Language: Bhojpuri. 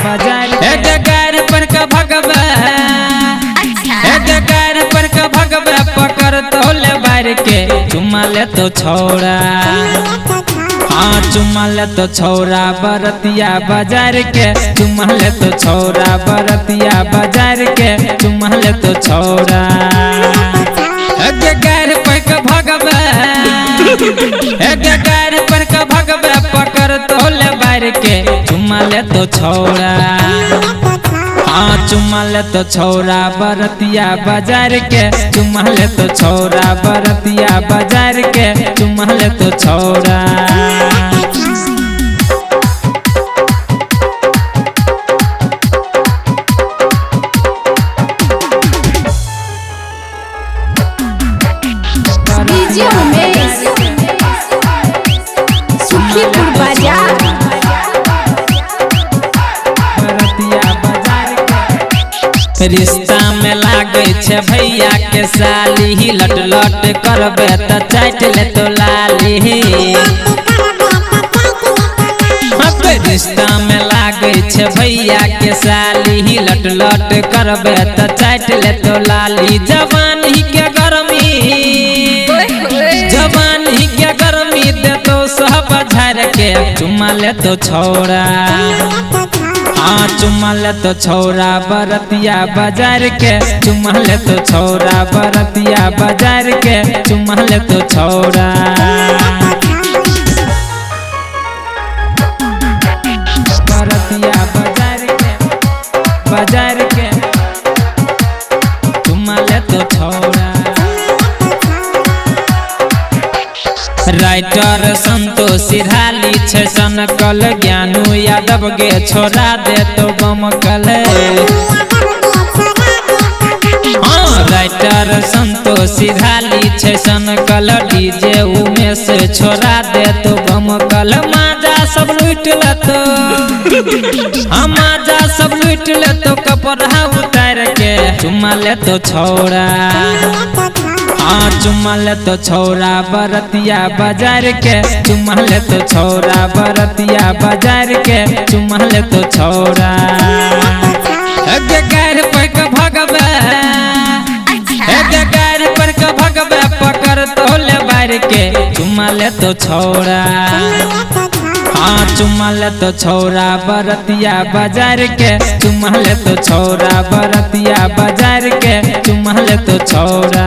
बाजार गार पर का भगवा गार पर का भगवा पकड़ तो ले बार के चुम्मा ले तो छौड़ा हाँ चुम्मा ले तो छौड़ा बरतिया बाजार के चुम्मा ले तो छौड़ा बरतिया बाजार के चुम्मा ले तो छौड़ा गार पर का भगवा गार पर का भगवा पकड़ तो ले बार के चुम्मा ले तो छौड़ा हाँ चुम्मा ले तो छौड़ा बरतिया बाजार के चुम्मा ले तो छौड़ा बरतिया बाजार के चुम्मा ले तो छौड़ा डीजे उमेश सुखीपुर बाजार रिश्ता में लागे छे भैया के साली लट लट करबे त चाट ले तो लाली रिश्ता में लागे छे भैया के साली लट लट करबे त चाट ले तो लाली जवानी के गर्मी जवानी के गर्मी दे तो सब झाड़ के चुम्मा ले तो छौड़ा हाँ चुम्मा ले तो छौड़ा बरतिया बाजार के चुम्मा ले तो छौड़ा बरतिया बाजार के चुम्मा ले तो छौड़ा बरतिया बाजार के चुम्मा ले तो छौड़ा राइटर संतोष सिरहाली छे सनकल ज्ञानू यादव गे छोड़ा दे तो बमकल हाँ राइटर संतोष सिरहाली छे सनकल डीजे उमेश छोड़ा दे तो बमकल माजा सब लूट ले तो हाँ माजा सब लूट ले तो कपड़ा उतार के चुम्मा ले तो छौड़ा हाँ चुम्मा ले तो छौड़ा बरतिया बाजार के चुम्मा ले तो छौड़ा बरतिया बाजार के चुम्मा ले तो छौड़ा गार पर का भगवा गार पर का भगवा पकड़ तो ले बार के चुम्मा ले तो छौड़ा हाँ चुम्मा ले तो छौड़ा बरतिया बाजार के चुम्मा ले तो छौड़ा बरतिया बाजार के चुम्मा ले तो छौड़ा।